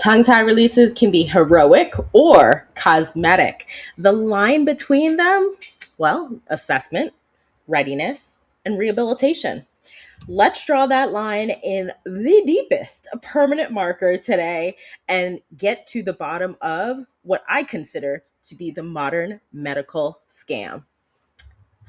Tongue tie releases can be heroic or cosmetic. The line between them, well, assessment, readiness, and rehabilitation. Let's draw that line in the deepest permanent marker today and get to the bottom of what I consider to be the modern medical scam.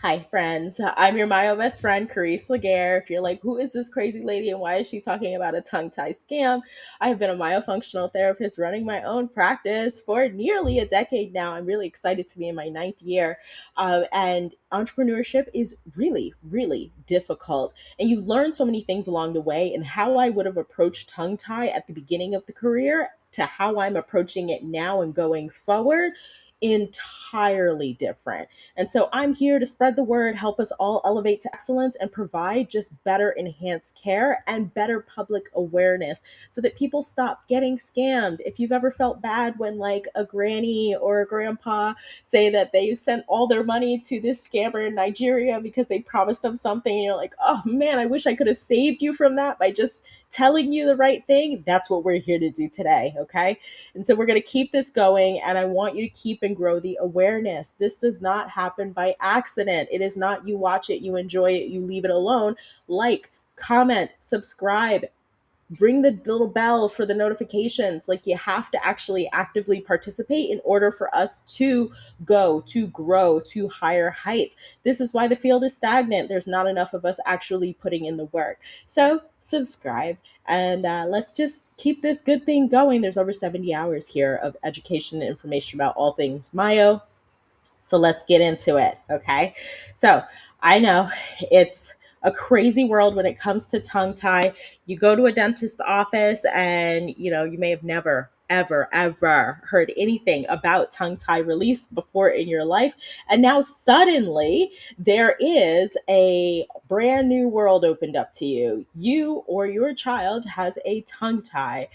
Hi, friends. I'm your Myo best friend, Carice Laguerre. If you're like, who is this crazy lady and why is she talking about a tongue tie scam? I have been a myofunctional therapist running my own practice for nearly a decade now. I'm really excited to be in my ninth year. And entrepreneurship is really, really difficult. And you learn so many things along the way. And how I would have approached tongue tie at the beginning of the career to how I'm approaching it now and going forward, entirely different. And so I'm here to spread the word, help us all elevate to excellence, and provide just better enhanced care and better public awareness so that people stop getting scammed. If you've ever felt bad when like a granny or a grandpa say that they sent all their money to this scammer in Nigeria because they promised them something, and you're like, oh man, I wish I could have saved you from that by just telling you the right thing. That's what we're here to do today, okay? And so we're going to keep this going, and I want you to keep and grow the awareness. This does not happen by accident. It is not you watch it, you enjoy it, you leave it alone. Like, comment, subscribe, bring the little bell for the notifications. Like, you have to actually actively participate in order for us to go, to grow to higher heights. This is why the field is stagnant. There's not enough of us actually putting in the work. So subscribe, and let's just keep this good thing going. There's over 70 hours here of education and information about all things Myo. So let's get into it, okay? So I know it's a crazy world when it comes to tongue tie. You go to a dentist's office and, you may have never, ever heard anything about tongue tie release before in your life. And now suddenly there is a brand new world opened up to you. You or your child has a tongue tie.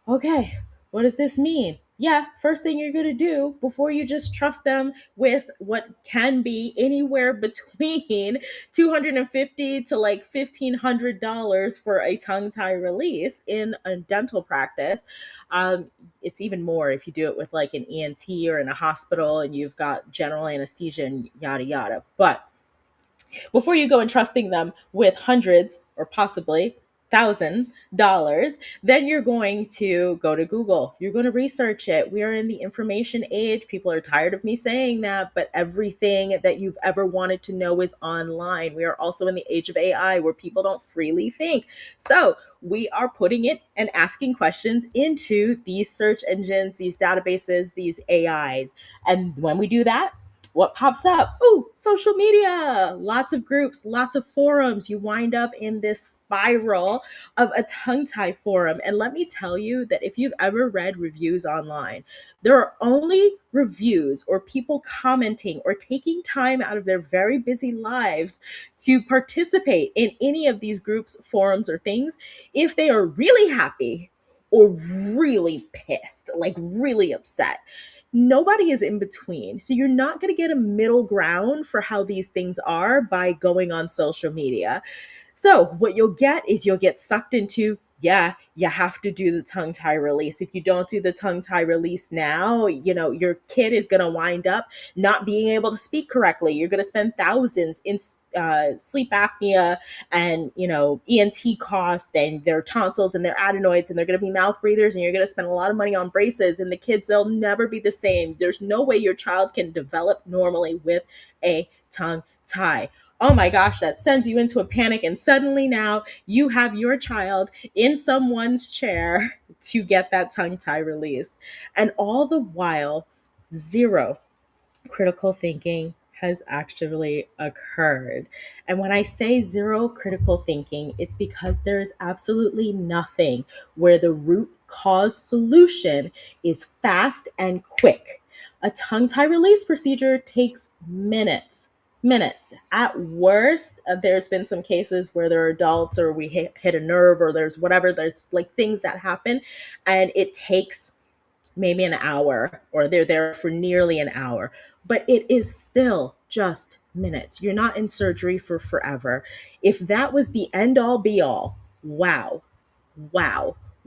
Okay, what does this mean? Yeah, first thing you're going to do before you just trust them with what can be anywhere between 250 to like $1,500 for a tongue tie release in a dental practice. It's even more if you do it with like an ENT or in a hospital and you've got general anesthesia and yada yada. But before you go and trusting them with hundreds or possibly $1,000, then you're going to go to Google. You're going to research it. We are in the information age. People are tired of me saying that, but everything that you've ever wanted to know is online. We are also in the age of AI where people don't freely think. So we are putting it and asking questions into these search engines, these databases, these AIs. And when we do that, what pops up? Oh, social media, lots of groups, lots of forums. You wind up in this spiral of a tongue tie forum. And let me tell you that if you've ever read reviews online, there are only reviews or people commenting or taking time out of their very busy lives to participate in any of these groups, forums, or things if they are really happy or really pissed, like really upset. Nobody is in between. So you're not going to get a middle ground for how these things are by going on social media. So what you'll get is you'll get sucked into, yeah, you have to do the tongue tie release. If you don't do the tongue tie release now, your kid is going to wind up not being able to speak correctly. You're going to spend thousands in sleep apnea and, ENT costs and their tonsils and their adenoids, and they're going to be mouth breathers, and you're going to spend a lot of money on braces, and the kids, they'll never be the same. There's no way your child can develop normally with a tongue tie. Oh my gosh, that sends you into a panic. And suddenly now you have your child in someone's chair to get that tongue tie released. And all the while, zero critical thinking has actually occurred. And when I say zero critical thinking, it's because there is absolutely nothing where the root cause solution is fast and quick. A tongue tie release procedure takes minutes. At worst, there's been some cases where there are adults or we hit a nerve or there's whatever, there's like things that happen and it takes maybe an hour or they're there for nearly an hour, but it is still just minutes. You're not in surgery for forever. If that was the end all be all, wow.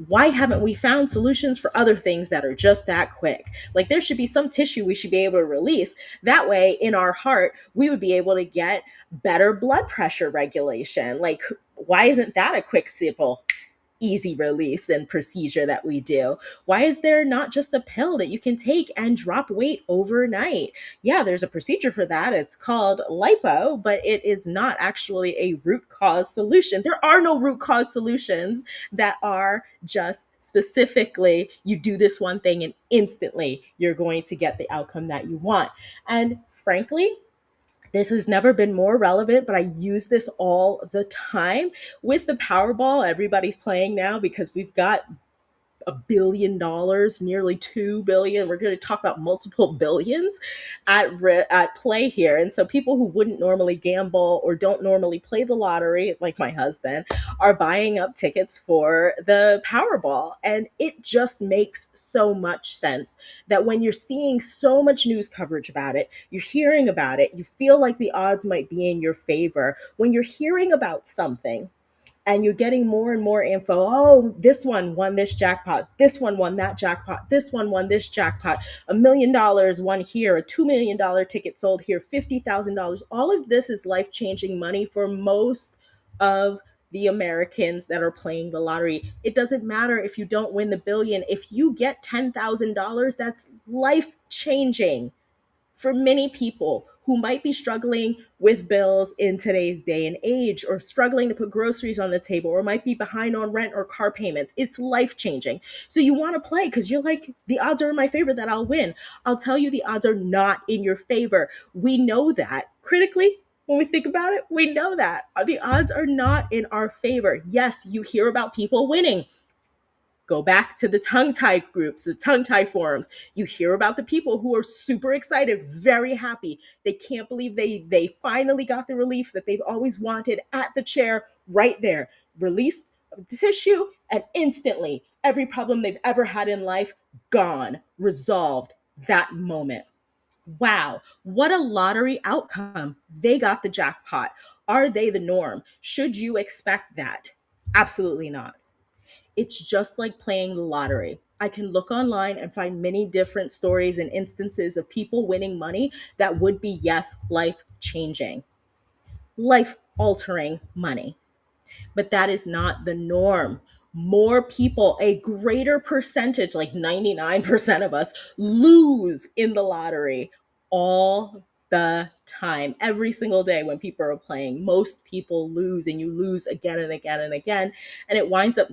Why haven't we found solutions for other things that are just that quick? Like there should be some tissue we should be able to release. That way, in our heart, we would be able to get better blood pressure regulation. Like, why isn't that a quick, simple, easy release and procedure that we do? Why is there not just a pill that you can take and drop weight overnight? Yeah, there's a procedure for that. It's called lipo, but it is not actually a root cause solution. There are no root cause solutions that are just specifically you do this one thing and instantly you're going to get the outcome that you want. And frankly, this has never been more relevant, but I use this all the time with the Powerball. Everybody's playing now because we've got $1 billion, nearly 2 billion. We're going to talk about multiple billions at play here. And so people who wouldn't normally gamble or don't normally play the lottery, like my husband, are buying up tickets for the Powerball. And it just makes so much sense that when you're seeing so much news coverage about it, you're hearing about it, you feel like the odds might be in your favor. When you're hearing about something, and you're getting more and more info. Oh, this one won this jackpot. This one won that jackpot. This one won this jackpot. $1 million won here. A $2 million ticket sold here. $50,000. All of this is life-changing money for most of the Americans that are playing the lottery. It doesn't matter if you don't win the billion. If you get $10,000, that's life-changing for many people who might be struggling with bills in today's day and age, or struggling to put groceries on the table, or might be behind on rent or car payments. It's life changing. So you want to play because you're like, the odds are in my favor that I'll win. I'll tell you, the odds are not in your favor. We know that critically. When we think about it, we know that the odds are not in our favor. Yes, you hear about people winning. Go back to the tongue tie groups, the tongue tie forums. You hear about the people who are super excited, very happy. They can't believe they finally got the relief that they've always wanted at the chair right there. Released the tissue, and instantly every problem they've ever had in life gone, resolved that moment. Wow, what a lottery outcome. They got the jackpot. Are they the norm? Should you expect that? Absolutely not. It's just like playing the lottery. I can look online and find many different stories and instances of people winning money that would be, yes, life changing, life altering money. But that is not the norm. More people, a greater percentage, like 99% of us, lose in the lottery all the time. Every single day when people are playing, most people lose, and you lose again and again and again. And it winds up,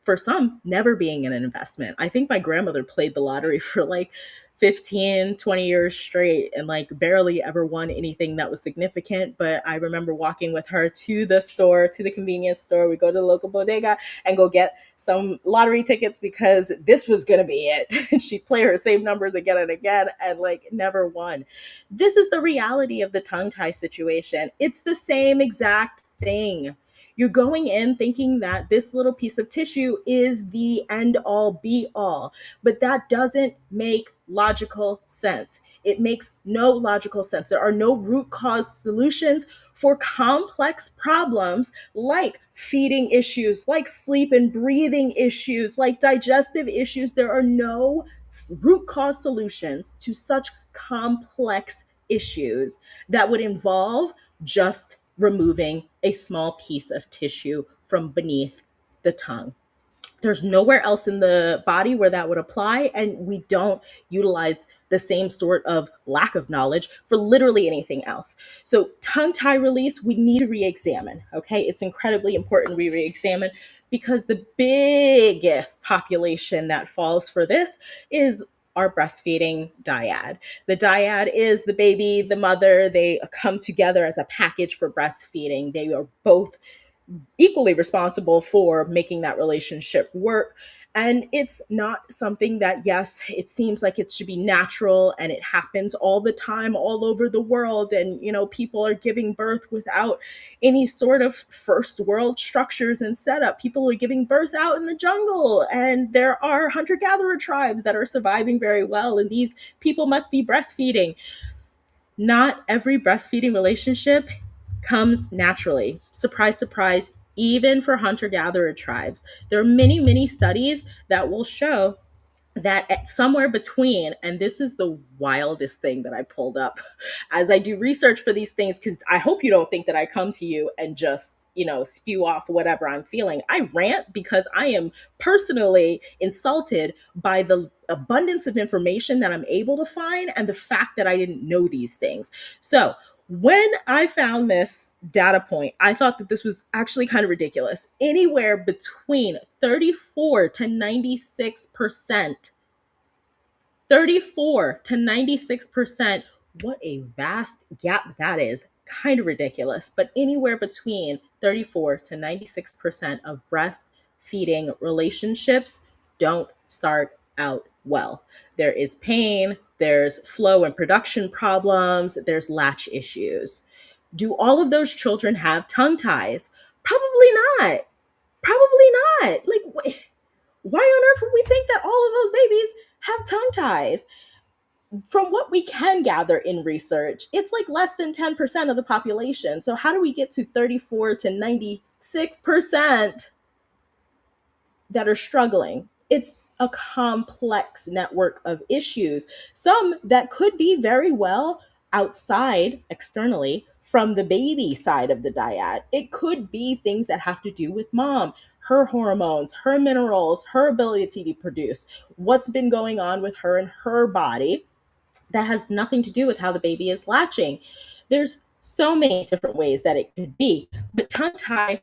for some, never being an investment. I think my grandmother played the lottery for like 15, 20 years straight and like barely ever won anything that was significant. But I remember walking with her to the store, to the convenience store. We go to the local bodega and go get some lottery tickets because this was going to be it. And she'd play her same numbers again and again and like never won. This is the reality of the tongue tie situation. It's the same exact thing. You're going in thinking that this little piece of tissue is the end all be all, but that doesn't make logical sense. It makes no logical sense. There are no root cause solutions for complex problems like feeding issues, like sleep and breathing issues, like digestive issues. There are no root cause solutions to such complex issues that would involve just removing a small piece of tissue from beneath the tongue. There's nowhere else in the body where that would apply, and we don't utilize the same sort of lack of knowledge for literally anything else. So tongue tie release, we need to re-examine. Okay, it's incredibly important we re-examine because the biggest population that falls for this is our breastfeeding dyad. The dyad is the baby, the mother. They come together as a package for breastfeeding. They are both equally responsible for making that relationship work. And it's not something that, yes, it seems like it should be natural and it happens all the time, all over the world. And, people are giving birth without any sort of first world structures and setup. People are giving birth out in the jungle, and there are hunter-gatherer tribes that are surviving very well. And these people must be breastfeeding. Not every breastfeeding relationship comes naturally. Surprise, surprise, even for hunter-gatherer tribes. There are many, many studies that will show that at somewhere between, and this is the wildest thing that I pulled up as I do research for these things, because I hope you don't think that I come to you and just, spew off whatever I'm feeling. I rant because I am personally insulted by the abundance of information that I'm able to find and the fact that I didn't know these things. So when I found this data point, I thought that this was actually kind of ridiculous. Anywhere between 34 to 96%. 34 to 96%. What a vast gap that is. Kind of ridiculous, but anywhere between 34 to 96% of breastfeeding relationships don't start out well. There is pain, there's flow and production problems, there's latch issues. Do all of those children have tongue ties? Probably not. Probably not. Like, why on earth would we think that all of those babies have tongue ties? From what we can gather in research, it's like less than 10% of the population. So, how do we get to 34 to 96% that are struggling? It's a complex network of issues, some that could be very well outside externally from the baby side of the dyad. It could be things that have to do with mom, her hormones, her minerals, her ability to produce, what's been going on with her and her body that has nothing to do with how the baby is latching. There's so many different ways that it could be, but tongue tie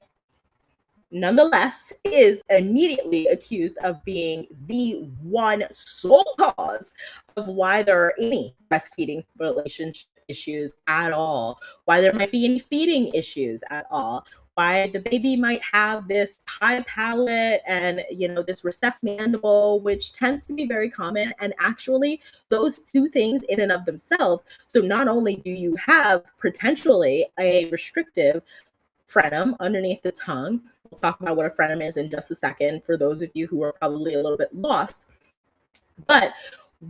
nonetheless is immediately accused of being the one sole cause of why there are any breastfeeding relationship issues at all, why there might be any feeding issues at all, why the baby might have this high palate and this recessed mandible, which tends to be very common. And actually those two things in and of themselves, so not only do you have potentially a restrictive frenum underneath the tongue. We'll talk about what a frenum is in just a second for those of you who are probably a little bit lost. But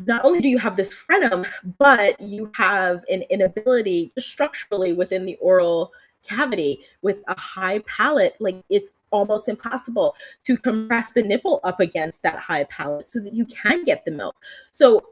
not only do you have this frenum, but you have an inability structurally within the oral cavity with a high palate. Like, it's almost impossible to compress the nipple up against that high palate so that you can get the milk. So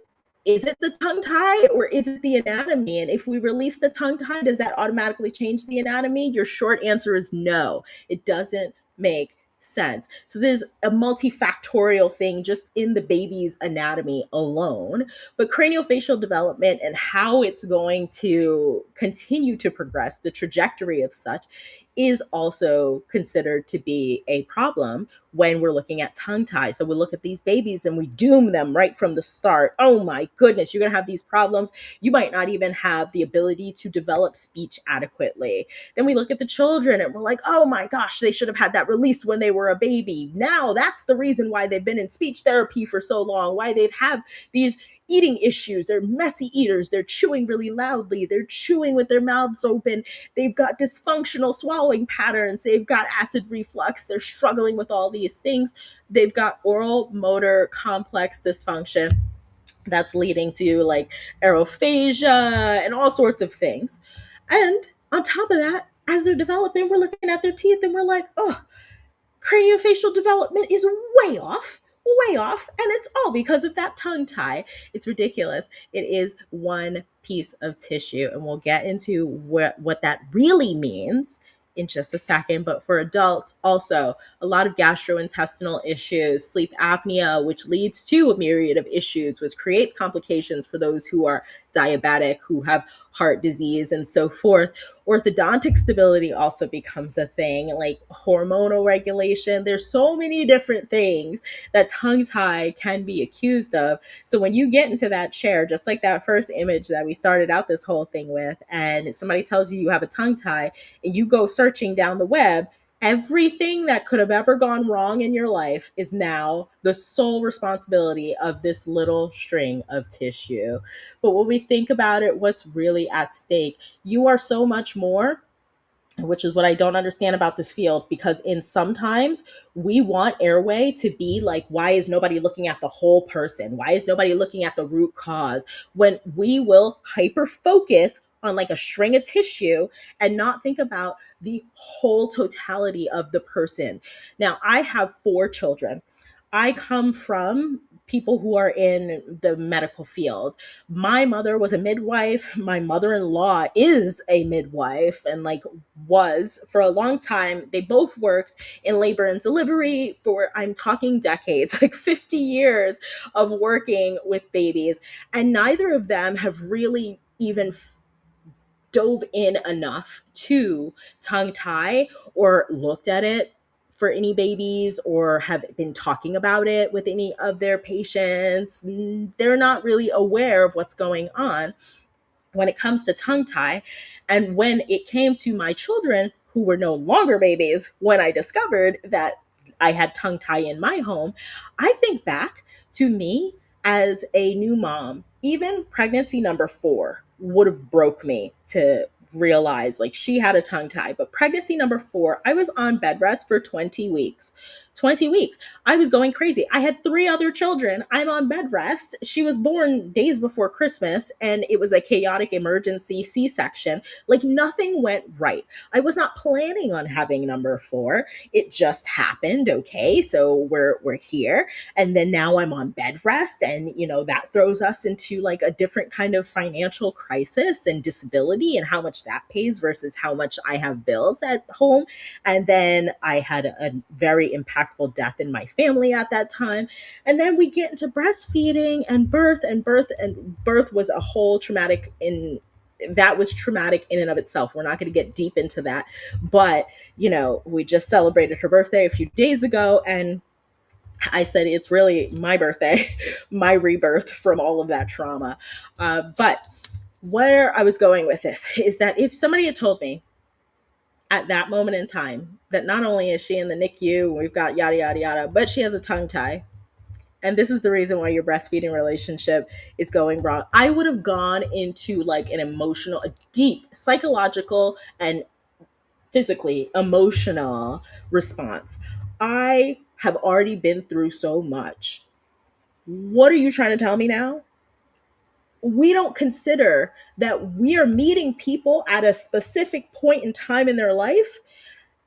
is it the tongue tie or is it the anatomy? And if we release the tongue tie, does that automatically change the anatomy? Your short answer is no. It doesn't make sense. So there's a multifactorial thing just in the baby's anatomy alone, but craniofacial development and how it's going to continue to progress, the trajectory of such, is also considered to be a problem when we're looking at tongue ties. So we look at these babies and we doom them right from the start. Oh my goodness, you're going to have these problems. You might not even have the ability to develop speech adequately. Then we look at the children and we're like, oh my gosh, they should have had that released when they were a baby. Now that's the reason why they've been in speech therapy for so long, why they've had these eating issues. They're messy eaters. They're chewing really loudly. They're chewing with their mouths open. They've got dysfunctional swallowing patterns. They've got acid reflux. They're struggling with all these things. They've got oral motor complex dysfunction that's leading to like aerophagia and all sorts of things. And on top of that, as they're developing, we're looking at their teeth and we're like, oh, craniofacial development is way off, and it's all because of that tongue tie. It's ridiculous. It is one piece of tissue, and we'll get into what that really means in just a second. But for adults, also a lot of gastrointestinal issues, sleep apnea, which leads to a myriad of issues, which creates complications for those who are diabetic, who have heart disease, and so forth. Orthodontic stability also becomes a thing, like hormonal regulation. There's so many different things that tongue tie can be accused of. So when you get into that chair, just like that first image that we started out this whole thing with, and somebody tells you you have a tongue tie and you go searching down the web, everything that could have ever gone wrong in your life is now the sole responsibility of this little string of tissue. But when we think about it, what's really at stake, you are so much more, which is what I don't understand about this field, because in sometimes we want airway to be like, why is nobody looking at the whole person? Why is nobody looking at the root cause? When we will hyper focus on like a string of tissue and not think about the whole totality of the person. Now, I have 4 children. I come from people who are in the medical field. My mother was a midwife. My mother-in-law is a midwife and like was for a long time. They both worked in labor and delivery for, I'm talking decades, like 50 years of working with babies. And neither of them have really even dove in enough to tongue tie or looked at it for any babies or have been talking about it with any of their patients. They're not really aware of what's going on when it comes to tongue tie. And when it came to my children, who were no longer babies, when I discovered that I had tongue tie in my home, I think back to me as a new mom. Even pregnancy number 4 would have broke me to realize like she had a tongue tie. But pregnancy number 4, I was on bed rest for 20 weeks. 20 weeks. I was going crazy. I had 3 other children. I'm on bed rest. She was born days before Christmas and it was a chaotic emergency C-section. Like nothing went right. I was not planning on having number 4. It just happened. Okay. So we're here. And then now I'm on bed rest and that throws us into like a different kind of financial crisis and disability and how much that pays versus how much I have bills at home. And then I had a very impactful death in my family at that time. And then we get into breastfeeding and birth was a whole traumatic that was traumatic in and of itself. We're not going to get deep into that. But, we just celebrated her birthday a few days ago and I said, it's really my birthday, my rebirth from all of that trauma. But where I was going with this is that if somebody had told me at that moment in time that not only is she in the NICU, we've got yada, yada, yada, but she has a tongue tie. And this is the reason why your breastfeeding relationship is going wrong. I would have gone into like an emotional, a deep psychological and physically emotional response. I have already been through so much. What are you trying to tell me now? We don't consider that we are meeting people at a specific point in time in their life.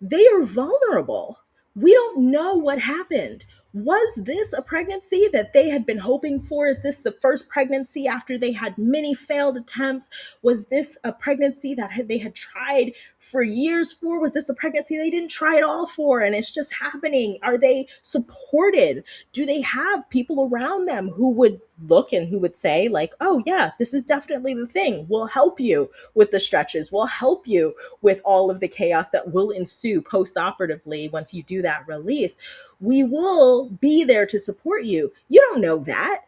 They are vulnerable. We don't know what happened. Was this a pregnancy that they had been hoping for? Is this the first pregnancy after they had many failed attempts? Was this a pregnancy that they had tried for years for? Was this a pregnancy they didn't try at all for and it's just happening? Are they supported? Do they have people around them who would look and who would say like, oh yeah, this is definitely the thing. We'll help you with the stretches. We'll help you with all of the chaos that will ensue post-operatively once you do that release. We will be there to support you. You don't know that.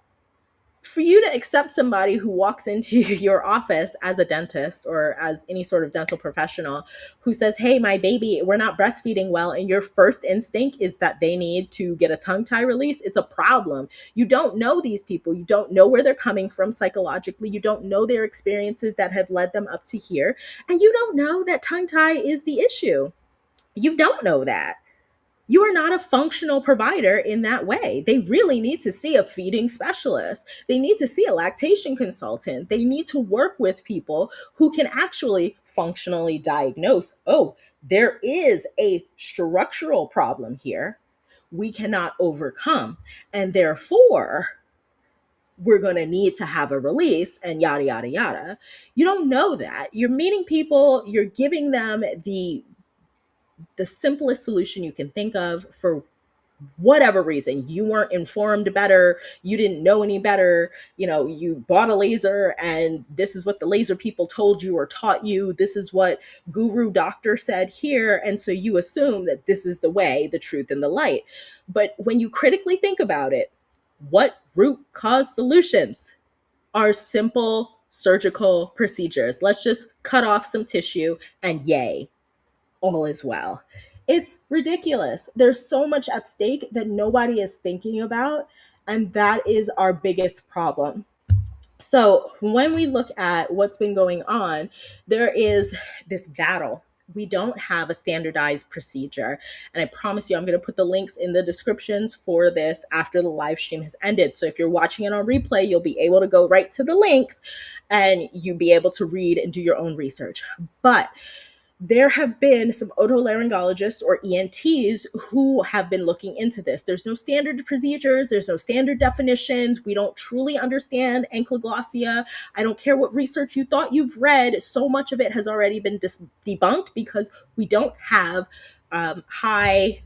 For you to accept somebody who walks into your office as a dentist or as any sort of dental professional who says, hey, my baby, we're not breastfeeding well, and your first instinct is that they need to get a tongue tie release, it's a problem. You don't know these people. You don't know where they're coming from psychologically. You don't know their experiences that have led them up to here. And you don't know that tongue tie is the issue. You don't know that. You are not a functional provider in that way. They really need to see a feeding specialist. They need to see a lactation consultant. They need to work with people who can actually functionally diagnose, oh, there is a structural problem here we cannot overcome. And therefore, we're going to need to have a release and yada, yada, yada. You don't know that. You're meeting people, you're giving them the simplest solution you can think of for whatever reason. You weren't informed better, you didn't know any better, you bought a laser and this is what the laser people told you or taught you, this is what guru doctor said here, and so you assume that this is the way, the truth, and the light. But when you critically think about it, what root cause solutions are simple surgical procedures? Let's just cut off some tissue and yay, all is well. It's ridiculous. There's so much at stake that nobody is thinking about, and that is our biggest problem. So, when we look at what's been going on, there is this battle We don't have a standardized procedure. And I promise you, I'm going to put the links in the descriptions for this after the live stream has ended. So if you're watching it on replay, you'll be able to go right to the links and you'll be able to read and do your own research. But there have been some otolaryngologists or ENTs who have been looking into this. There's no standard procedures, there's no standard definitions. We don't truly understand ankyloglossia. I don't care what research you thought you've read, so much of it has already been debunked because we don't have high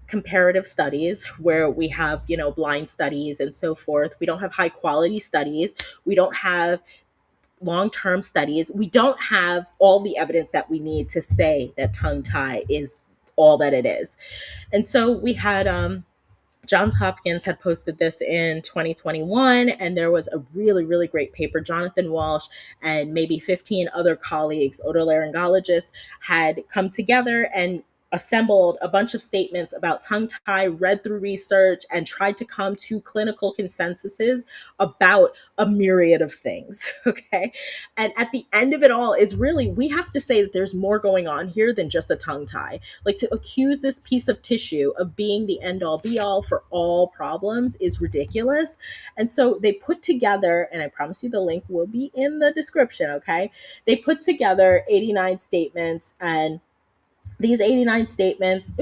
comparative studies where we have, blind studies and so forth. We don't have high quality studies. We don't have long-term studies. We don't have all the evidence that we need to say that tongue tie is all that it is. And so we had Johns Hopkins had posted this in 2021, and there was a really, really great paper. Jonathan Walsh and maybe 15 other colleagues, otolaryngologists, had come together and assembled a bunch of statements about tongue tie, read through research, and tried to come to clinical consensuses about a myriad of things. Okay. And at the end of it all, it's really, we have to say that there's more going on here than just a tongue tie. Like, to accuse this piece of tissue of being the end all be all for all problems is ridiculous. And so they put together, and I promise you the link will be in the description. Okay. They put together 89 statements, and these 89 statements,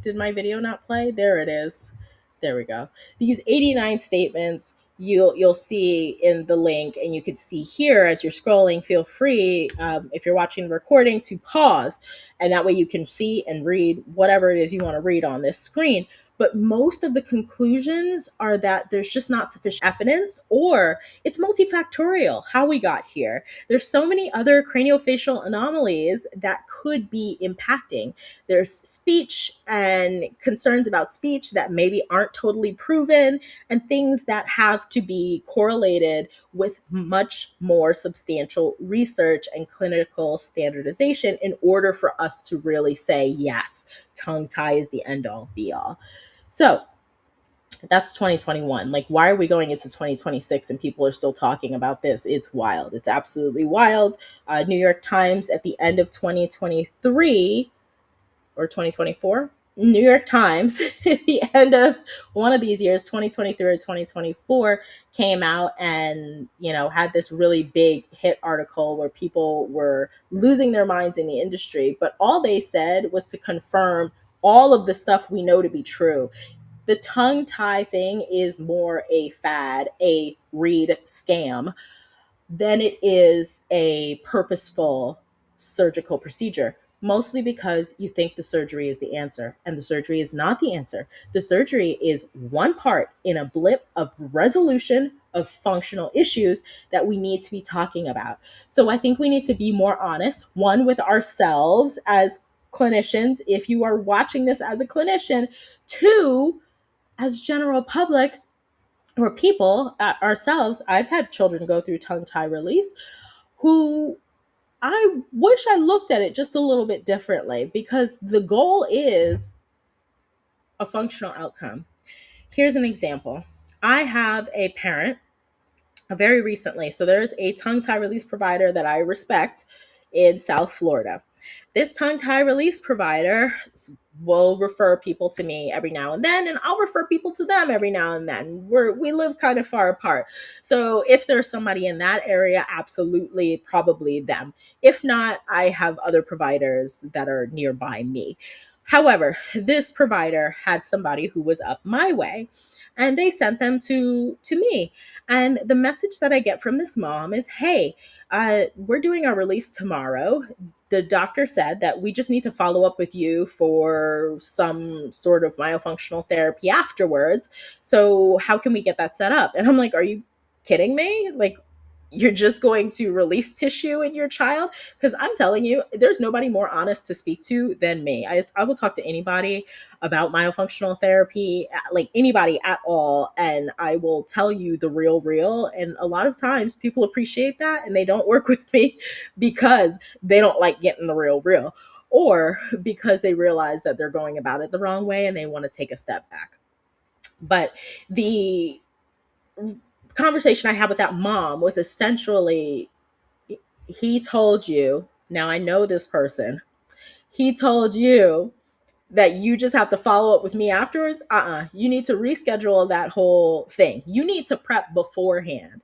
did my video not play? There it is. There we go. These 89 statements you'll see in the link, and you can see here as you're scrolling. Feel free, if you're watching the recording, to pause, and that way you can see and read whatever it is you want to read on this screen. But most of the conclusions are that there's just not sufficient evidence, or it's multifactorial how we got here. There's so many other craniofacial anomalies that could be impacting. There's speech and concerns about speech that maybe aren't totally proven, and things that have to be correlated with much more substantial research and clinical standardization in order for us to really say, yes, tongue tie is the end all be all. So that's 2021. Like, why are we going into 2026 and people are still talking about this? It's wild. It's absolutely wild. New York Times at the end of 2023 or 2024, New York Times at the end of one of these years, 2023 or 2024, came out and, had this really big hit article where people were losing their minds in the industry. But all they said was to confirm all of the stuff we know to be true. The tongue tie thing is more a fad, a read scam, than it is a purposeful surgical procedure, mostly because you think the surgery is the answer, and the surgery is not the answer. The surgery is one part in a blip of resolution of functional issues that we need to be talking about. So I think we need to be more honest, one, with ourselves as clinicians, if you are watching this as a clinician, two, as general public, or people ourselves. I've had children go through tongue tie release who I wish I looked at it just a little bit differently, because the goal is a functional outcome. Here's an example. I have a parent very recently. So there's a tongue tie release provider that I respect in South Florida. This tongue tie release provider will refer people to me every now and then, and I'll refer people to them every now and then. We live kind of far apart. So if there's somebody in that area, absolutely, probably them. If not, I have other providers that are nearby me. However, this provider had somebody who was up my way, and they sent them to me. And the message that I get from this mom is, hey, we're doing our release tomorrow. The doctor said that we just need to follow up with you for some sort of myofunctional therapy afterwards. So how can we get that set up? And I'm like, are you kidding me? Like, you're just going to release tissue in your child? Because I'm telling you, there's nobody more honest to speak to than me. I will talk to anybody about myofunctional therapy, like anybody at all, and I will tell you the real. And a lot of times people appreciate that and they don't work with me because they don't like getting the real, or because they realize that they're going about it the wrong way and they want to take a step back. But the conversation I had with that mom was essentially, he told you Now I know this person. He told you that you just have to follow up with me afterwards. You need to reschedule that whole thing. You need to prep beforehand.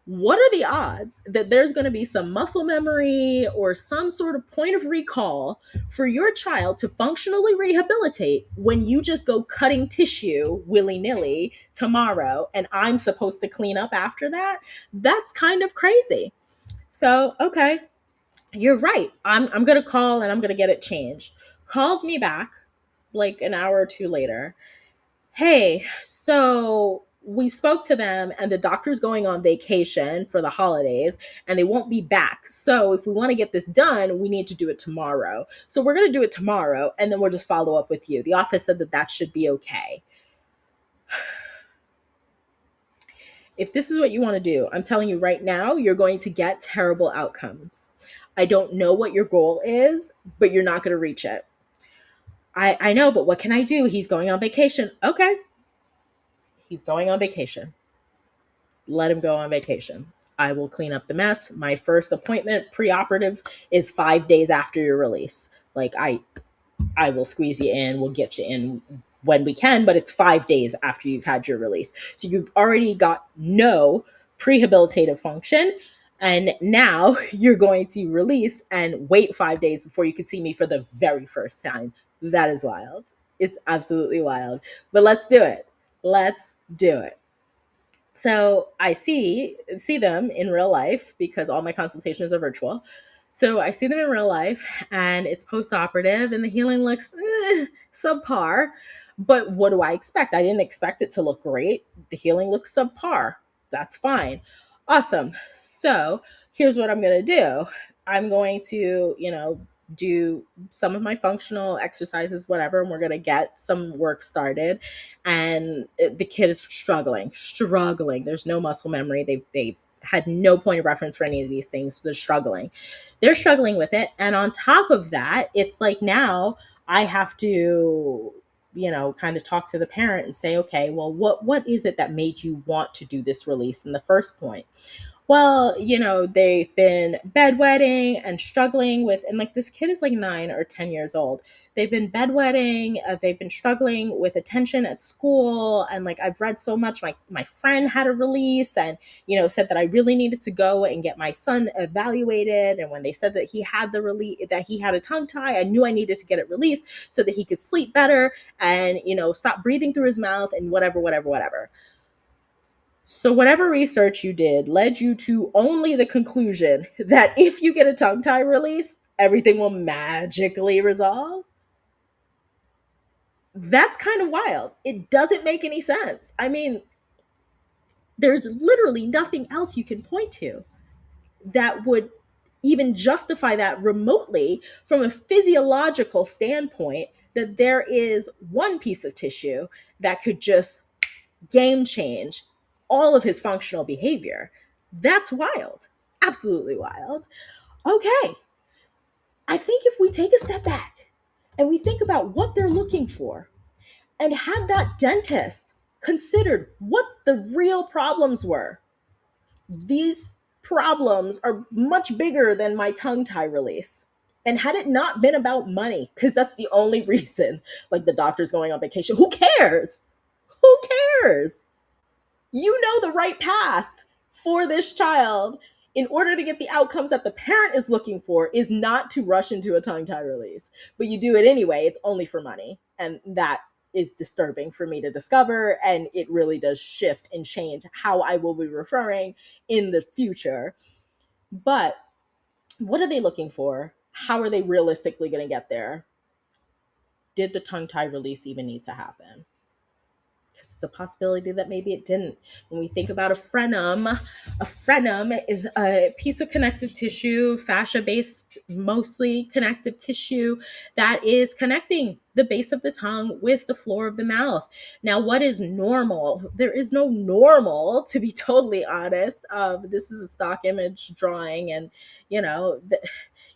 What are the odds that there's going to be some muscle memory or some sort of point of recall for your child to functionally rehabilitate when you just go cutting tissue willy-nilly tomorrow and I'm supposed to clean up after that? That's kind of crazy. So, okay, you're right. I'm going to call and I'm going to get it changed. Calls me back like an hour or two later. Hey, so we spoke to them and the doctor's going on vacation for the holidays and they won't be back. So if we want to get this done, we need to do it tomorrow. So we're going to do it tomorrow and then we'll just follow up with you. The office said that that should be okay. If this is what you want to do, I'm telling you right now, you're going to get terrible outcomes. I don't know what your goal is, but you're not going to reach it. I know, but what can I do? He's going on vacation. Okay. He's going on vacation. Let him go on vacation. I will clean up the mess. My first appointment preoperative is 5 days after your release. Like I will squeeze you in. We'll get you in when we can, but it's 5 days after you've had your release. So you've already got no prehabilitative function. And now you're going to release and wait 5 days before you could see me for the very first time. That is wild. It's absolutely wild. But let's do it. Let's do it. So I see them in real life because all my consultations are virtual. So I see them in real life and it's post-operative and the healing looks subpar. But what do I expect? I didn't expect it to look great. The healing looks subpar. That's fine. Awesome. So here's what I'm going to do. I'm going to, do some of my functional exercises, whatever, and we're going to get some work started. And the kid is struggling. There's no muscle memory. They had no point of reference for any of these things. So they're struggling with it. And on top of that, it's like now I have to, kind of talk to the parent and say, okay, well, what is it that made you want to do this release in the first point? Well, they've been bedwetting and struggling with, and like this kid is like 9 or 10 years old. They've been bedwetting, they've been struggling with attention at school. And like I've read so much, my friend had a release and, said that I really needed to go and get my son evaluated. And when they said that he had the release, that he had a tongue tie, I knew I needed to get it released so that he could sleep better and, stop breathing through his mouth and whatever. So, whatever research you did led you to only the conclusion that if you get a tongue tie release, everything will magically resolve. That's kind of wild. It doesn't make any sense. I mean, there's literally nothing else you can point to that would even justify that remotely from a physiological standpoint that there is one piece of tissue that could just game change all of his functional behavior. That's wild. Absolutely wild. Okay. I think if we take a step back and we think about what they're looking for and had that dentist considered what the real problems were, these problems are much bigger than my tongue tie release. And had it not been about money, because that's the only reason, like the doctor's going on vacation, who cares? Who cares? You know the right path for this child in order to get the outcomes that the parent is looking for is not to rush into a tongue tie release. But you do it anyway. It's only for money. And that is disturbing for me to discover. And it really does shift and change how I will be referring in the future. But what are they looking for? How are they realistically going to get there? Did the tongue tie release even need to happen? It's a possibility that maybe it didn't. When we think about a frenum is a piece of connective tissue, fascia-based, mostly connective tissue that is connecting the base of the tongue with the floor of the mouth. Now, what is normal? There is no normal, to be totally honest. This is a stock image drawing, and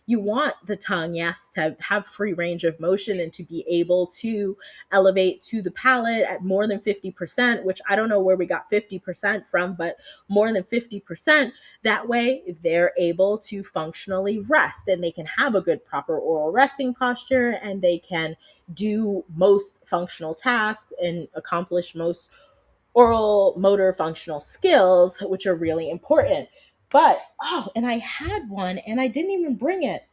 You want the tongue, yes, to have free range of motion and to be able to elevate to the palate at more than 50%, which I don't know where we got 50% from, but more than 50%. That way they're able to functionally rest and they can have a good proper oral resting posture, and they can do most functional tasks and accomplish most oral motor functional skills, which are really important. But, oh, and I had one and I didn't even bring it.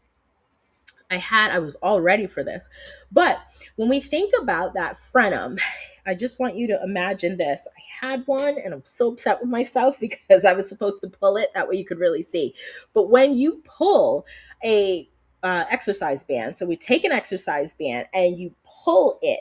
I was all ready for this. But when we think about that frenum, I just want you to imagine this. I had one and I'm so upset with myself because I was supposed to pull it. That way you could really see. But when you pull a exercise band, so we take an exercise band and you pull it,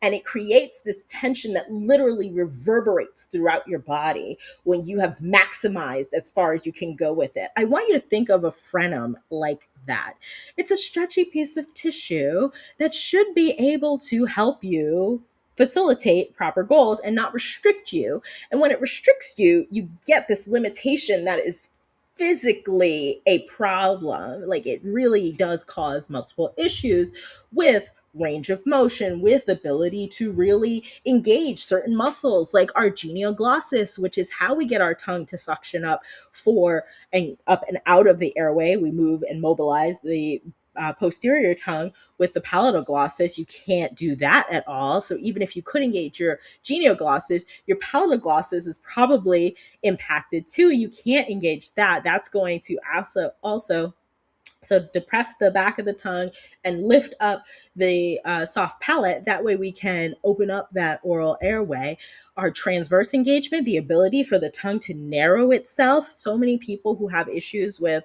and it creates this tension that literally reverberates throughout your body when you have maximized as far as you can go with it. I want you to think of a frenum like that. It's a stretchy piece of tissue that should be able to help you facilitate proper goals and not restrict you. And when it restricts you, you get this limitation that is physically a problem. Like, it really does cause multiple issues with range of motion, with ability to really engage certain muscles like our genioglossus, which is how we get our tongue to suction up for and up and out of the airway. We move and mobilize the posterior tongue. With the palatal-glossus, you can't do that at all. So even if you could engage your genioglossus, your palatal-glossus is probably impacted too. You can't engage that. That's going to also so depress the back of the tongue and lift up the soft palate. That way we can open up that oral airway. Our transverse engagement, the ability for the tongue to narrow itself. So many people who have issues with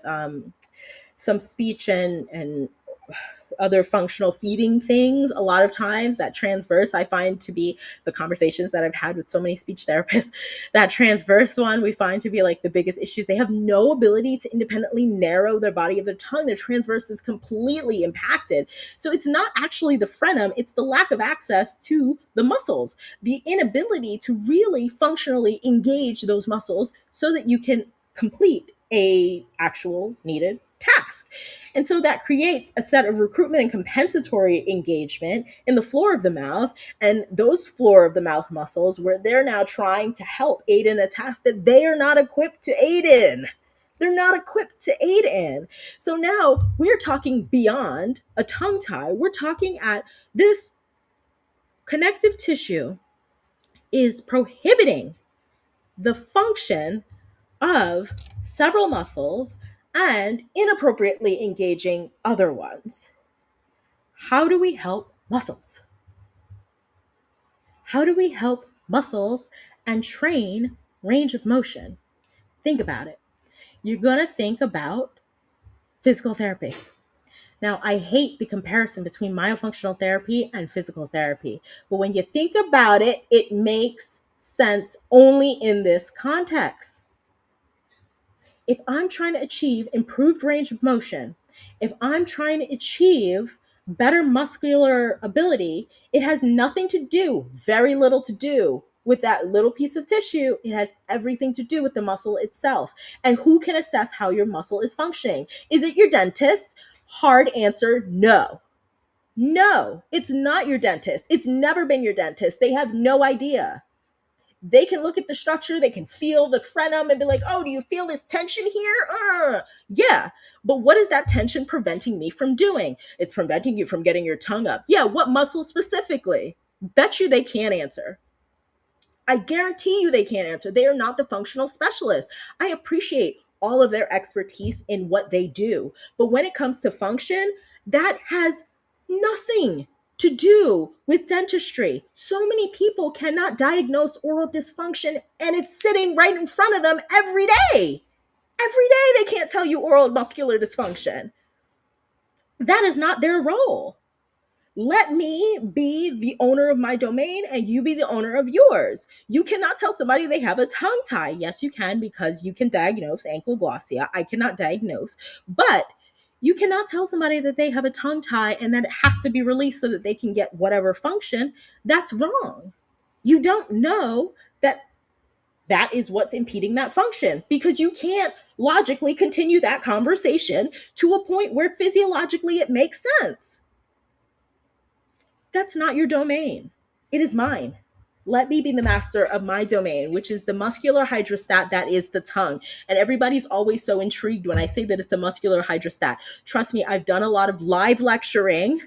some speech and other functional feeding things, a lot of times that transverse, I find to be, the conversations that I've had with so many speech therapists, that transverse one we find to be like the biggest issues. They have no ability to independently narrow their body of their tongue. Their transverse is completely impacted. So it's not actually the frenum, it's the lack of access to the muscles, the inability to really functionally engage those muscles so that you can complete a actual needed task. And so that creates a set of recruitment and compensatory engagement in the floor of the mouth, and those floor of the mouth muscles where they're now trying to help aid in a task that they are not equipped to aid in. They're not equipped to aid in. So now we're talking beyond a tongue tie. We're talking at this connective tissue is prohibiting the function of several muscles and inappropriately engaging other ones. How do we help muscles? How do we help muscles and train range of motion? Think about it. You're going to think about physical therapy. Now, I hate the comparison between myofunctional therapy and physical therapy, but when you think about it, it makes sense only in this context. If I'm trying to achieve improved range of motion, if I'm trying to achieve better muscular ability, it has nothing to do, very little to do with that little piece of tissue. It has everything to do with the muscle itself. And who can assess how your muscle is functioning? Is it your dentist? Hard answer, no. No, it's not your dentist. It's never been your dentist. They have no idea. They can look at the structure, they can feel the frenum and be like, oh, do you feel this tension here? Yeah. But what is that tension preventing me from doing? It's preventing you from getting your tongue up. Yeah, what muscle specifically? Bet you they can't answer. I guarantee you they can't answer. They are not the functional specialists. I appreciate all of their expertise in what they do. But when it comes to function, that has nothing to do with dentistry. So many people cannot diagnose oral dysfunction, and it's sitting right in front of them every day. Every day they can't tell you oral muscular dysfunction. That is not their role. Let me be the owner of my domain and you be the owner of yours. You cannot tell somebody they have a tongue tie. Yes, you can, because you can diagnose ankyloglossia. I cannot diagnose, but you cannot tell somebody that they have a tongue tie and that it has to be released so that they can get whatever function. That's wrong. You don't know that that is what's impeding that function, because you can't logically continue that conversation to a point where physiologically it makes sense. That's not your domain. It is mine. Let me be the master of my domain, which is the muscular hydrostat that is the tongue. And everybody's always so intrigued when I say that it's a muscular hydrostat. Trust me, I've done a lot of live lecturing.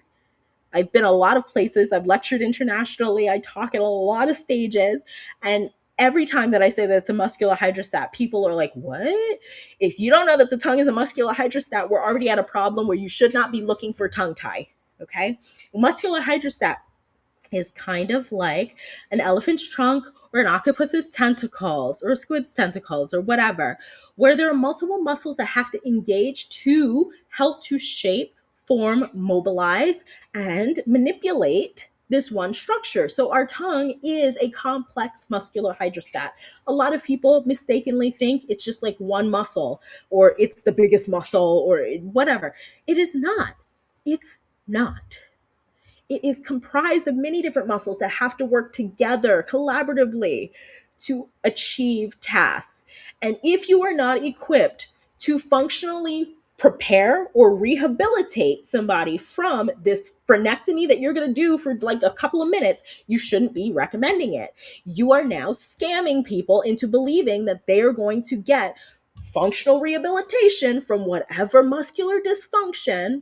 I've been a lot of places. I've lectured internationally. I talk at a lot of stages. And every time that I say that it's a muscular hydrostat, people are like, what? If you don't know that the tongue is a muscular hydrostat, we're already at a problem where you should not be looking for tongue tie. Okay? Muscular hydrostat is kind of like an elephant's trunk or an octopus's tentacles or a squid's tentacles or whatever, where there are multiple muscles that have to engage to help to shape, form, mobilize, and manipulate this one structure. So our tongue is a complex muscular hydrostat. A lot of people mistakenly think it's just like one muscle or it's the biggest muscle or whatever. It is not. It's not. It is comprised of many different muscles that have to work together collaboratively to achieve tasks. And if you are not equipped to functionally prepare or rehabilitate somebody from this frenectomy that you're going to do for like a couple of minutes, you shouldn't be recommending it. You are now scamming people into believing that they are going to get functional rehabilitation from whatever muscular dysfunction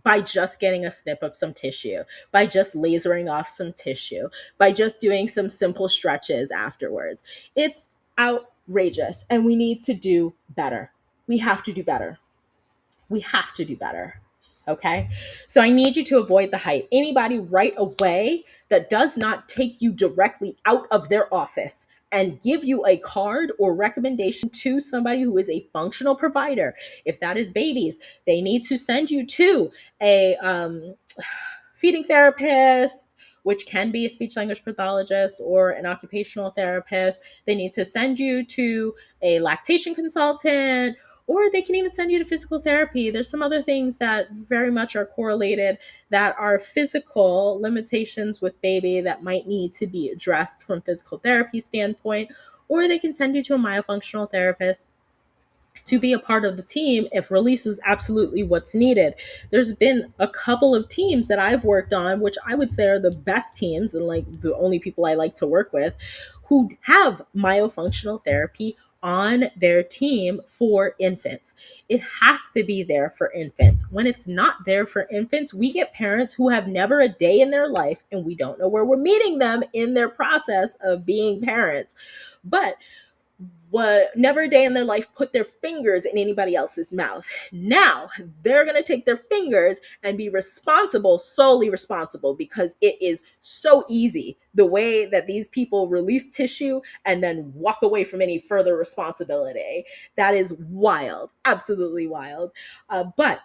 by just getting a snip of some tissue, by just lasering off some tissue, by just doing some simple stretches afterwards. It's outrageous, and we need to do better. We have to do better. We have to do better. Okay. So I need you to avoid the hype. Anybody right away that does not take you directly out of their office and give you a card or recommendation to somebody who is a functional provider. If that is babies, they need to send you to a feeding therapist, which can be a speech language pathologist or an occupational therapist. They need to send you to a lactation consultant, or they can even send you to physical therapy. There's some other things that very much are correlated that are physical limitations with baby that might need to be addressed from physical therapy standpoint, or they can send you to a myofunctional therapist to be a part of the team if release is absolutely what's needed. There's been a couple of teams that I've worked on, which I would say are the best teams and like the only people I like to work with, who have myofunctional therapy on their team for infants. It has to be there for infants. When it's not there for infants, we get parents who have never a day in their life and we don't know where we're meeting them in their process of being parents. But what never a day in their life put their fingers in anybody else's mouth. Now they're going to take their fingers and be responsible, solely responsible, because it is so easy the way that these people release tissue and then walk away from any further responsibility. That is wild, absolutely wild. But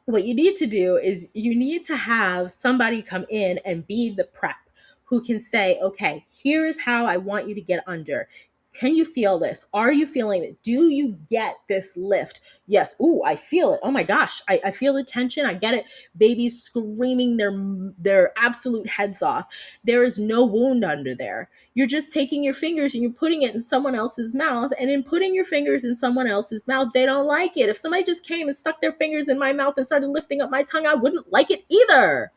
what you need to do is you need to have somebody come in and be the prep who can say, okay, here is how I want you to get under. Can you feel this? Are you feeling it? Do you get this lift? Yes. Ooh, I feel it. Oh my gosh. I feel the tension. I get it. Babies screaming their absolute heads off. There is no wound under there. You're just taking your fingers and you're putting it in someone else's mouth. And in putting your fingers in someone else's mouth, they don't like it. If somebody just came and stuck their fingers in my mouth and started lifting up my tongue, I wouldn't like it either.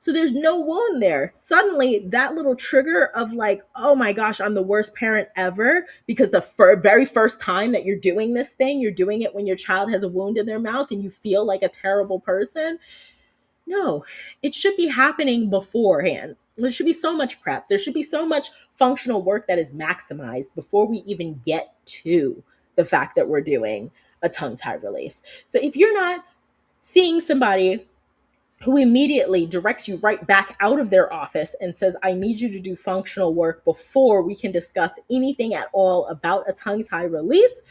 So there's no wound there. Suddenly, that little trigger of like, oh my gosh, I'm the worst parent ever, because the very first time that you're doing this thing, you're doing it when your child has a wound in their mouth and you feel like a terrible person. No, it should be happening beforehand. There should be so much prep. There should be so much functional work that is maximized before we even get to the fact that we're doing a tongue tie release. So if you're not seeing somebody who immediately directs you right back out of their office and says, I need you to do functional work before we can discuss anything at all about a tongue tie release,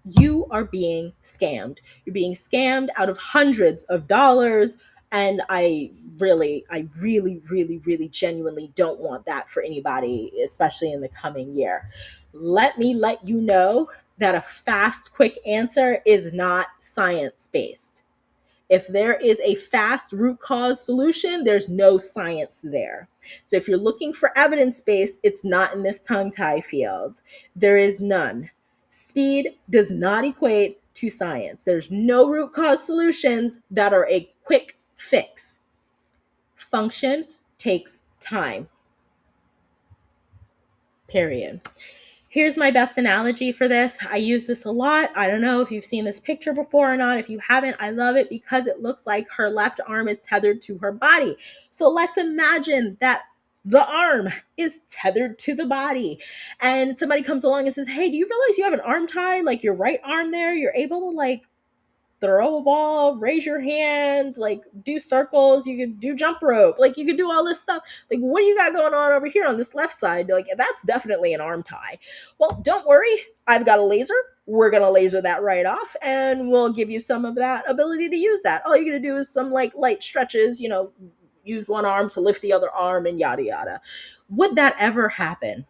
you are being scammed. You're being scammed out of hundreds of dollars. And I really, really genuinely don't want that for anybody, especially in the coming year. Let me let you know that a fast, quick answer is not science-based. If there is a fast root cause solution, there's no science there. So if you're looking for evidence based, it's not in this tongue tie field. There is none. Speed does not equate to science. There's no root cause solutions that are a quick fix. Function takes time. Period. Here's my best analogy for this. I use this a lot. I don't know if you've seen this picture before or not. If you haven't, I love it because it looks like her left arm is tethered to her body. So let's imagine that the arm is tethered to the body and somebody comes along and says, hey, do you realize you have an arm tie? Like your right arm there, you're able to like throw a ball, raise your hand, like do circles, you could do jump rope, like you could do all this stuff. Like, what do you got going on over here on this left side? Like, that's definitely an arm tie. Well, don't worry, I've got a laser. We're gonna laser that right off, and we'll give you some of that ability to use that. All you're gonna do is some like light stretches, use one arm to lift the other arm and yada yada. Would that ever happen?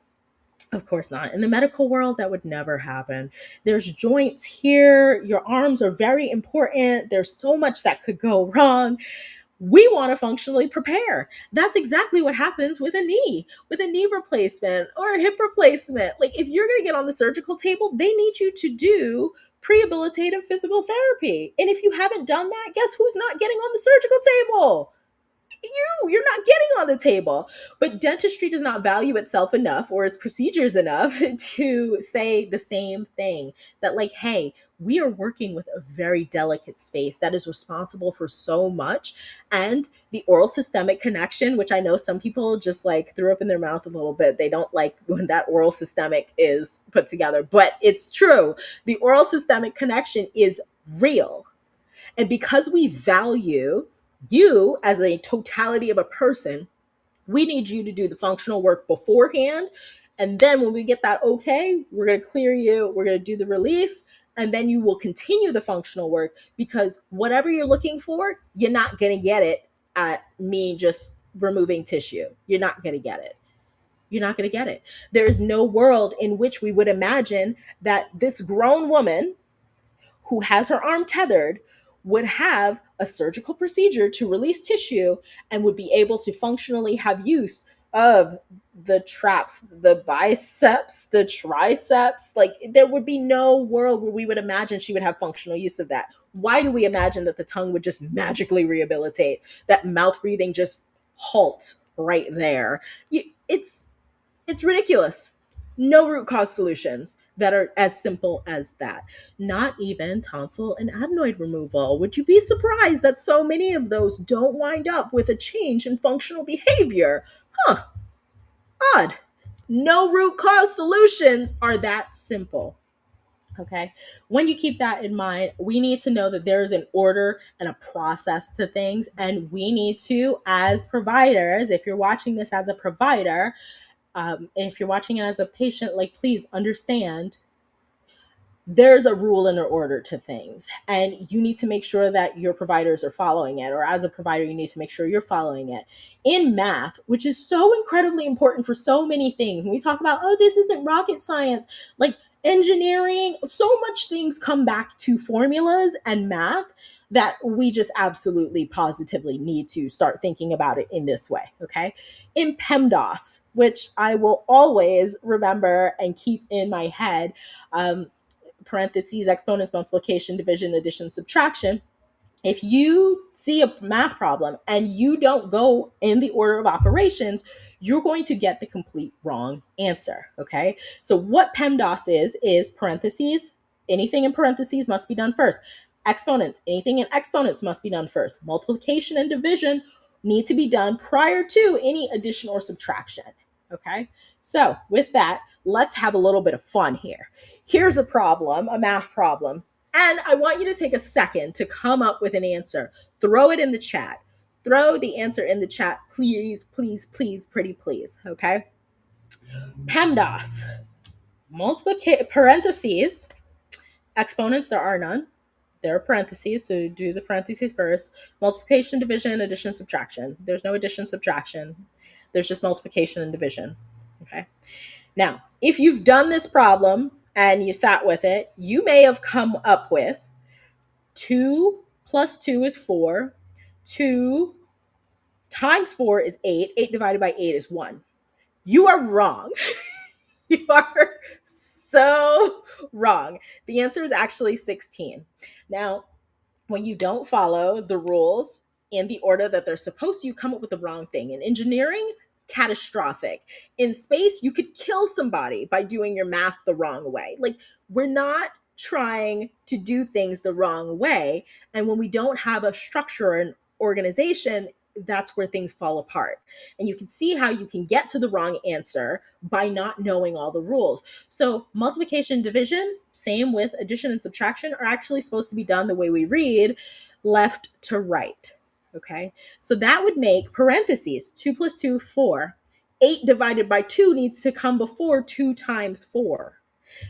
Of course not. In the medical world, that would never happen. There's joints here. Your arms are very important. There's so much that could go wrong. We want to functionally prepare. That's exactly what happens with a knee replacement or a hip replacement. Like if you're going to get on the surgical table, they need you to do prehabilitative physical therapy. And if you haven't done that, guess who's not getting on the surgical table? You're not getting on the table. But dentistry does not value itself enough or its procedures enough to say the same thing, that like, hey, we are working with a very delicate space that is responsible for so much. And the oral systemic connection, which I know some people just like threw up in their mouth a little bit, they don't like when that oral systemic is put together, but it's true. The oral systemic connection is real. And because we value you as a totality of a person, we need you to do the functional work beforehand. And then when we get that okay, we're going to clear you, we're going to do the release, and then you will continue the functional work, because whatever you're looking for, you're not going to get it at me just removing tissue. You're not going to get it. You're not going to get it. There is no world in which we would imagine that this grown woman who has her arm tethered would have a surgical procedure to release tissue and would be able to functionally have use of the traps, the biceps, the triceps. Like there would be no world where we would imagine she would have functional use of that. Why do we imagine that the tongue would just magically rehabilitate, that mouth breathing just halts right there? It's ridiculous. No root cause solutions that are as simple as that. Not even tonsil and adenoid removal. Would you be surprised that so many of those don't wind up with a change in functional behavior? Huh, odd. No root cause solutions are that simple. Okay. When you keep that in mind, we need to know that there is an order and a process to things. And we need to, as providers, if you're watching this as a provider, and if you're watching it as a patient, like, please understand there's a rule and an order to things, and you need to make sure that your providers are following it, or as a provider you need to make sure you're following it. In math, which is so incredibly important for so many things, when we talk about, oh, this isn't rocket science, like engineering, so much things come back to formulas and math that we just absolutely positively need to start thinking about it in this way. Okay, in PEMDAS, which I will always remember and keep in my head, parentheses, exponents, multiplication, division, addition, subtraction. If you see a math problem and you don't go in the order of operations, you're going to get the complete wrong answer. Okay. So what PEMDAS is parentheses, anything in parentheses must be done first. Exponents, anything in exponents must be done first. Multiplication and division need to be done prior to any addition or subtraction. Okay. So with that, let's have a little bit of fun here. Here's a problem, a math problem. And I want you to take a second to come up with an answer. Throw it in the chat. Throw the answer in the chat, please, please, please, pretty please. Okay. PEMDAS, parentheses, exponents, there are none. There are parentheses, so do the parentheses first. Multiplication, division, addition, subtraction. There's no addition, subtraction. There's just multiplication and division. Okay. Now, if you've done this problem and you sat with it, you may have come up with 2 plus 2 is 4. 2 times 4 is 8. 8 divided by 8 is 1. You are wrong. You are so wrong. The answer is actually 16. Now, when you don't follow the rules in the order that they're supposed to, you come up with the wrong thing. In engineering, catastrophic. In space, you could kill somebody by doing your math the wrong way. Like, we're not trying to do things the wrong way. And when we don't have a structure or an organization, that's where things fall apart. And you can see how you can get to the wrong answer by not knowing all the rules. So multiplication and division, same with addition and subtraction, are actually supposed to be done the way we read, left to right. Okay, so that would make parentheses 2 plus 2, 4. 8 divided by 2 needs to come before 2 times 4.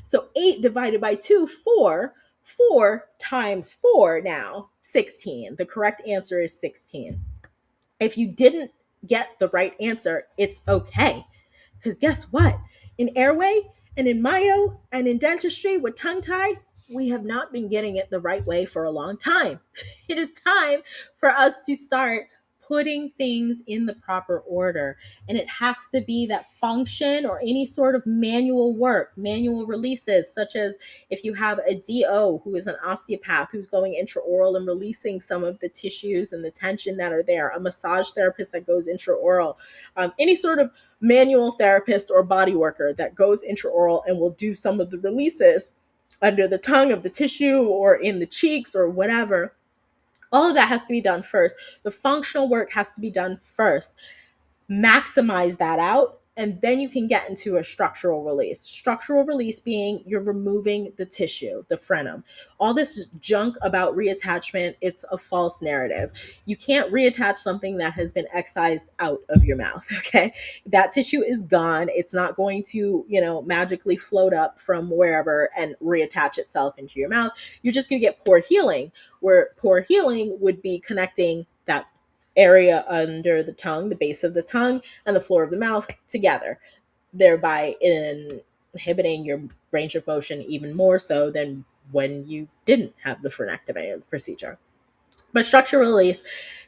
So 8 divided by 2, 4. 4 times 4 now, 16. The correct answer is 16. If you didn't get the right answer, it's okay. Because guess what? In airway and in myo and in dentistry with tongue tie, we have not been getting it the right way for a long time. It is time for us to start putting things in the proper order. And it has to be that function or any sort of manual work, manual releases, such as if you have a DO who is an osteopath who's going intraoral and releasing some of the tissues and the tension that are there, a massage therapist that goes intraoral, any sort of manual therapist or body worker that goes intraoral and will do some of the releases under the tongue of the tissue or in the cheeks or whatever. All of that has to be done first. The functional work has to be done first. Maximize that out, and then you can get into a structural release. Structural release being you're removing the tissue, the frenum. All this junk about reattachment, it's a false narrative. You can't reattach something that has been excised out of your mouth, okay? That tissue is gone. It's not going to, magically float up from wherever and reattach itself into your mouth. You're just going to get poor healing, where poor healing would be connecting that area under the tongue, the base of the tongue, and the floor of the mouth together, thereby inhibiting your range of motion even more so than when you didn't have the frenectomy procedure. But structural release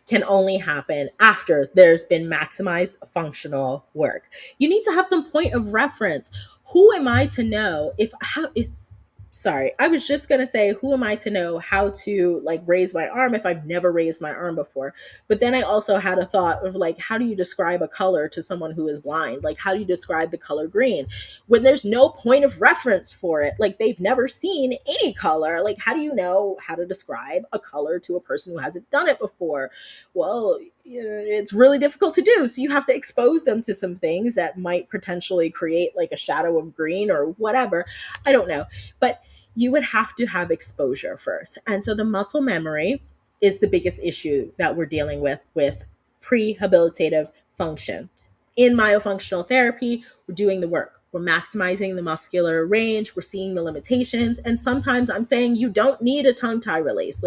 can only happen after there's been maximized functional work. You need to have some point of reference. Who am I to know if how it's sorry, I was just going to say, who am I to know how to raise my arm if I've never raised my arm before? But then I also had a thought of how do you describe a color to someone who is blind? How do you describe the color green when there's no point of reference for it? They've never seen any color. How do you know how to describe a color to a person who hasn't done it before? Well, it's really difficult to do. So you have to expose them to some things that might potentially create a shadow of green or whatever. I don't know. But you would have to have exposure first. And so the muscle memory is the biggest issue that we're dealing with prehabilitative function. In myofunctional therapy, we're doing the work. We're maximizing the muscular range. We're seeing the limitations. And sometimes I'm saying you don't need a tongue tie release.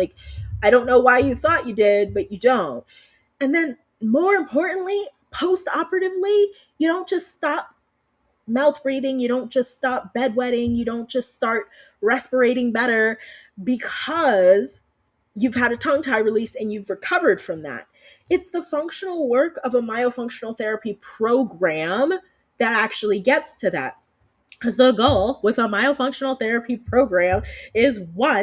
I don't know why you thought you did, but you don't. And then more importantly, post-operatively, you don't just stop mouth breathing, you don't just stop bedwetting, you don't just start respirating better because you've had a tongue tie release and you've recovered from that. It's the functional work of a myofunctional therapy program that actually gets to that. Because the goal with a myofunctional therapy program is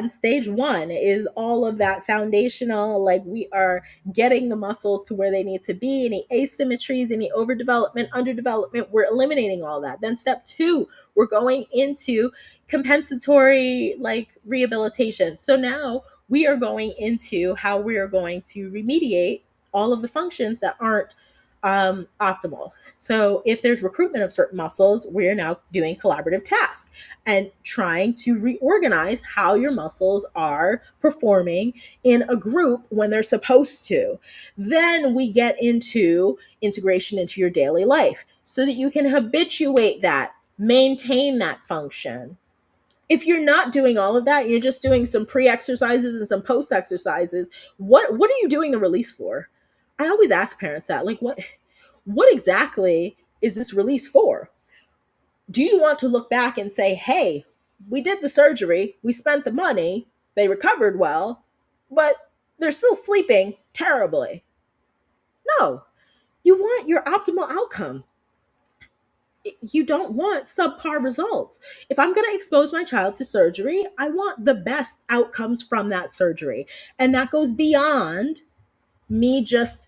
stage one is all of that foundational, we are getting the muscles to where they need to be, any asymmetries, any overdevelopment, underdevelopment, we're eliminating all that. Then step 2, we're going into compensatory rehabilitation. So now we are going into how we are going to remediate all of the functions that aren't optimal. So if there's recruitment of certain muscles, we're now doing collaborative tasks and trying to reorganize how your muscles are performing in a group when they're supposed to. Then we get into integration into your daily life so that you can habituate that, maintain that function. If you're not doing all of that, you're just doing some pre-exercises and some post-exercises, what are you doing the release for? I always ask parents that, what exactly is this release for? Do you want to look back and say, hey, we did the surgery, we spent the money, they recovered well, but they're still sleeping terribly. No, you want your optimal outcome. You don't want subpar results. If I'm going to expose my child to surgery, I want the best outcomes from that surgery. And that goes beyond me just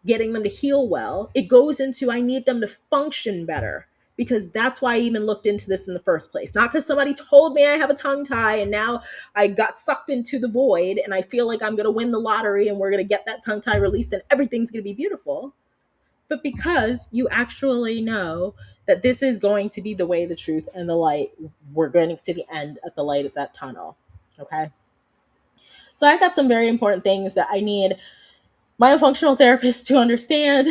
getting them to heal well. It goes into I need them to function better, because that's why I even looked into this in the first place. Not because somebody told me I have a tongue tie and now I got sucked into the void and I feel like I'm going to win the lottery and we're going to get that tongue tie released and everything's going to be beautiful, but because you actually know that this is going to be the way, the truth, and the light. We're going to the end at the light of that tunnel. Okay. So I got some very important things that I need myofunctional therapists to understand.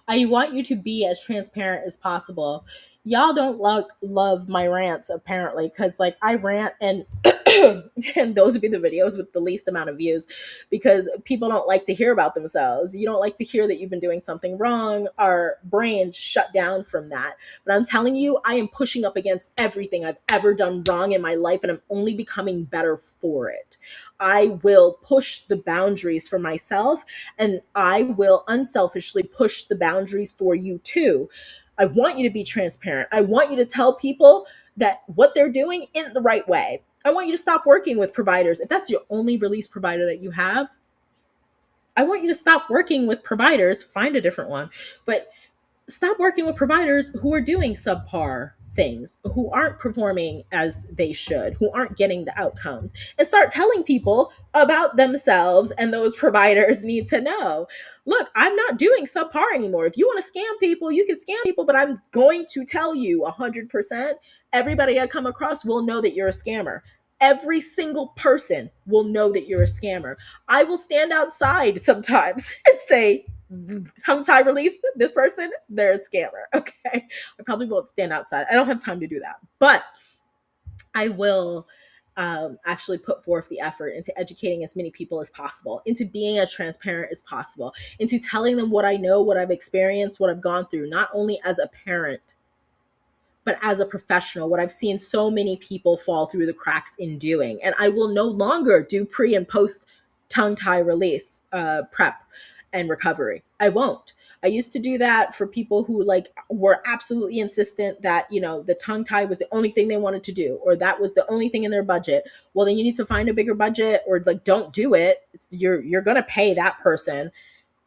I want you to be as transparent as possible. Y'all don't love my rants apparently, because like I rant and and those would be the videos with the least amount of views, because people don't like to hear about themselves. You don't like to hear that you've been doing something wrong. Our brains shut down from that. But I'm telling you, I am pushing up against everything I've ever done wrong in my life, and I'm only becoming better for it. I will push the boundaries for myself, and I will unselfishly push the boundaries for you too. I want you to be transparent. I want you to tell people that what they're doing isn't the right way. I want you to stop working with providers. If that's your only release provider that you have, I want you to stop working with providers, find a different one. But stop working with providers who are doing subpar things, who aren't performing as they should, who aren't getting the outcomes, and start telling people about themselves. And those providers need to know, look, I'm not doing subpar anymore. If you want to scam people, you can scam people, but I'm going to tell you 100%, everybody I come across will know that you're a scammer. Every single person will know that you're a scammer. I will stand outside sometimes and say, tongue tie release, this person, they're a scammer. Okay. I probably won't stand outside. I don't have time to do that. But I will actually put forth the effort into educating as many people as possible, into being as transparent as possible, into telling them what I know, what I've experienced, what I've gone through, not only as a parent, but as a professional, what I've seen so many people fall through the cracks in doing. And I will no longer do pre and post tongue tie release prep and recovery. I won't. I used to do that for people who like were absolutely insistent that, you know, the tongue tie was the only thing they wanted to do, or that was the only thing in their budget. Well, then you need to find a bigger budget, or like don't do it. You're going to pay that person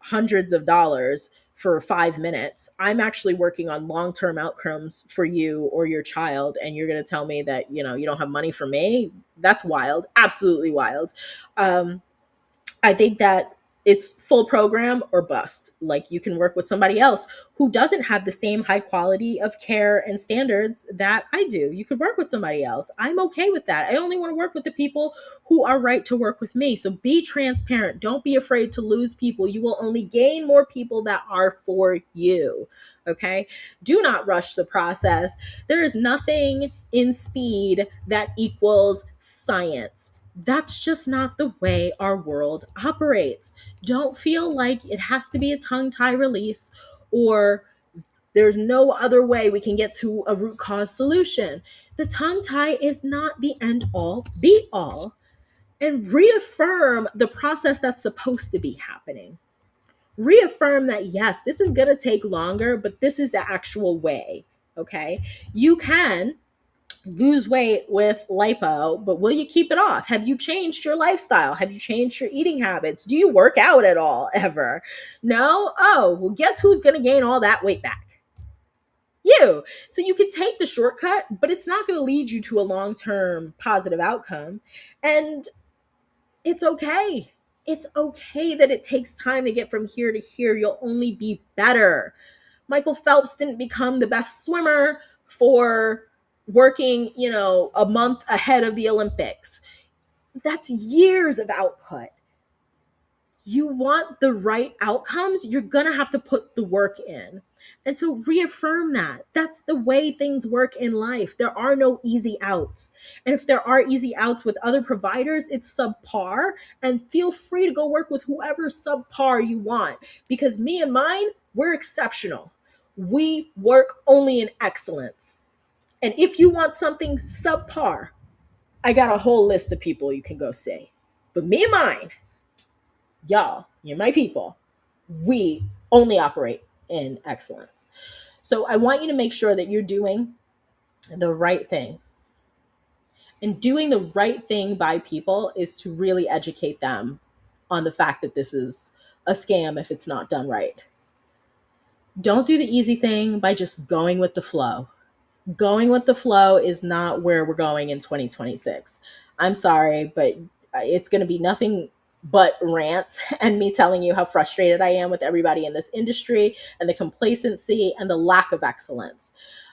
hundreds of dollars for 5 minutes. I'm actually working on long-term outcomes for you or your child, and you're going to tell me that, you know, you don't have money for me? That's wild. Absolutely wild. I think that it's full program or bust. Like, you can work with somebody else who doesn't have the same high quality of care and standards that I do. You could work with somebody else. I'm okay with that. I only want to work with the people who are right to work with me. So be transparent. Don't be afraid to lose people. You will only gain more people that are for you. Okay. Do not rush the process. There is nothing in speed that equals science. That's just not the way our world operates. Don't feel like it has to be a tongue tie release, or there's no other way we can get to a root cause solution. The tongue tie is not the end all be all. And reaffirm the process that's supposed to be happening. Reaffirm that, yes, this is going to take longer, but this is the actual way. Okay. You can lose weight with lipo, but will you keep it off? Have you changed your lifestyle? Have you changed your eating habits? Do you work out at all ever? No? Oh, well, guess who's going to gain all that weight back? You. So you can take the shortcut, but it's not going to lead you to a long-term positive outcome. And it's okay. It's okay that it takes time to get from here to here. You'll only be better. Michael Phelps didn't become the best swimmer for working, you know, a month ahead of the Olympics. That's years of output. You want the right outcomes, you're going to have to put the work in. And so reaffirm that. That's the way things work in life. There are no easy outs. And if there are easy outs with other providers, it's subpar. And feel free to go work with whoever subpar you want. Because me and mine, we're exceptional. We work only in excellence. And if you want something subpar, I got a whole list of people you can go see. But me and mine, Y'all, you're my people. We only operate in excellence. So I want you to make sure that you're doing the right thing. And doing the right thing by people is to really educate them on the fact that this is a scam if it's not done right. Don't do the easy thing by just going with the flow. Going with the flow is not where we're going in 2026. I'm sorry, but it's going to be nothing but rants and me telling you how frustrated I am with everybody in this industry and the complacency and the lack of excellence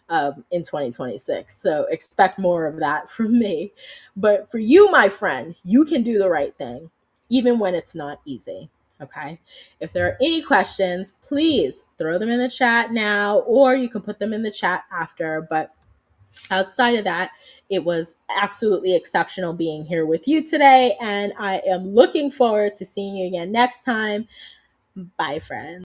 in 2026. So expect more of that from me. But for you, my friend, you can do the right thing, even when it's not easy. Okay. If there are any questions, please throw them in the chat now, or you can put them in the chat after. But outside of that, it was absolutely exceptional being here with you today. And I am looking forward to seeing you again next time. Bye, friends.